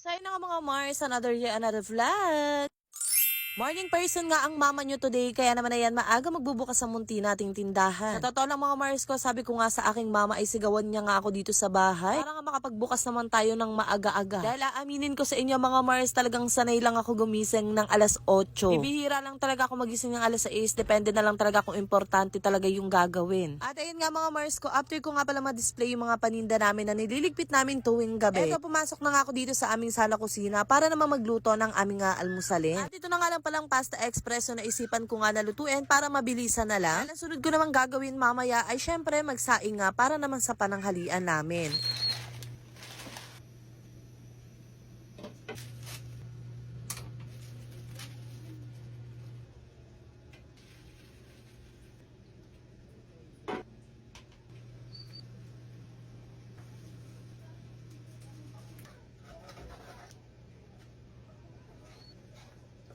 So ayun na nga mga Mars, another year, another vlog. Morning person nga ang mama nyo today, kaya naman ayan maaga magbubukas sa munti nating tindahan. Sa totoo lang mga Mars ko, sabi ko nga sa aking mama ay sigawan niya nga ako dito sa bahay. Para nga makapagbukas naman tayo ng maaga-aga. Dahil aaminin ko sa inyo mga Mars, talagang sanay lang ako gumising ng alas 8. Bibihira lang talaga ako magising ng alas 6, depende na lang talaga kung importante talaga yung gagawin. At ayun nga mga Mars ko, after ko nga pala ma-display yung mga paninda namin na nililigpit namin tuwing gabi. Eto, pumasok na nga ako dito sa aming sala kusina para naman magluto ng aming almusalin. At ito na nga lang palang pasta expresso na isipan ko nga na lutuin para mabilisan na lang. Ang sunod ko naman gagawin mamaya ay syempre magsaing nga para naman sa pananghalian namin.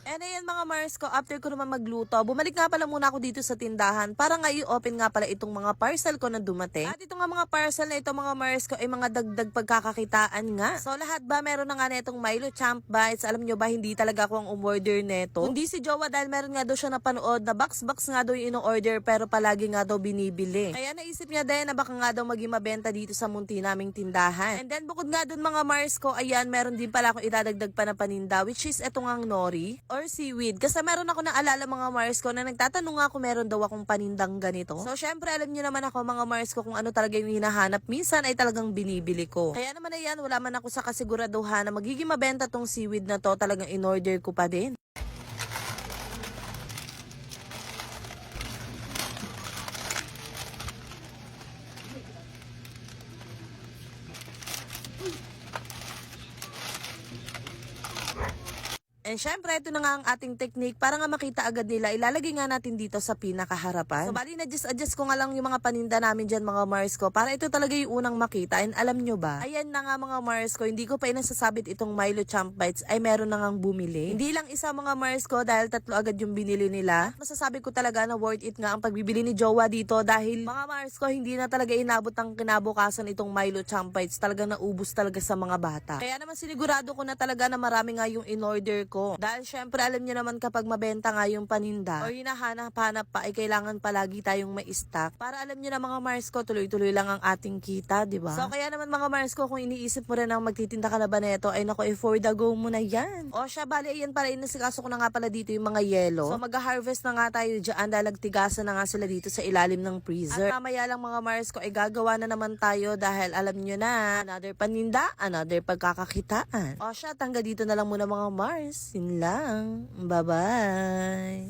And ayan mga Mars ko, after ko naman magluto, bumalik nga pala muna ako dito sa tindahan para nga i-open nga pala itong mga parcel ko na dumating. At itong mga parcel na ito mga Mars ko ay mga dagdag pagkakakitaan nga. So lahat ba meron na nga na itong Milo Champ Bites? Alam nyo ba hindi talaga ako ang umorder neto? Kundi si Jowa dahil meron nga daw siya napanood na box nga daw yung ino-order pero palagi nga daw binibili. Kaya naisip niya din na baka nga daw maging mabenta dito sa munti naming tindahan. And then bukod nga dun mga Mars ko, ayan meron din pala akong idadagdag pa na paninda which is etong ang nori or seaweed. Kasi meron ako naalala mga Mars ko na nagtatanong nga kung meron daw akong panindang ganito. So syempre alam niyo naman ako mga Mars ko kung ano talaga yung hinahanap. Minsan ay talagang binibili ko. Kaya naman ayan wala man ako sa kasiguraduhan na magiging mabenta tong seaweed na to, talagang in-order ko pa din. And syempre, ito na nga ang ating technique para nga makita agad nila. Ilalagay nga natin dito sa pinakaharapan. So, bali na-adjust ko nga lang yung mga paninda namin dyan mga Mars ko para ito talaga yung unang makita. And alam nyo ba, ayan na nga mga Mars ko, hindi ko pa inasasabit itong Milo Champ Bites ay meron na ngang bumili. Hindi lang isa mga Mars ko dahil tatlo agad yung binili nila. Masasabi ko talaga na worth it nga ang pagbibili ni Jowa dito dahil mga Mars ko, hindi na talaga inabot ang kinabukasan itong Milo Champ Bites. Talagang naubos talaga sa mga bata. Kaya naman sinigurado ko na talaga na marami nga yung in-order ko. Dahil syempre alam niyo naman kapag mabenta nga yung paninda o hinahanap-hanap pa ay kailangan palagi tayong ma-stock para alam niyo na mga Mars ko tuloy-tuloy lang ang ating kita, di ba? So kaya naman mga Mars ko kung iniisip mo rin ang magtitinda ka na ba neto ay nako for the go mo na yan. O siya bali ayan para inasikaso ko na nga pala dito yung mga yelo. So mag-harvest na nga tayo dyan dahil nagtigasan na nga sila dito sa ilalim ng freezer. At mamaya lang mga Mars ko ay gagawa na naman tayo dahil alam niyo na another paninda, another pagkakakitaan. O siya hanggang dito na lang muna mga Mars. Yun lang. Bye-bye.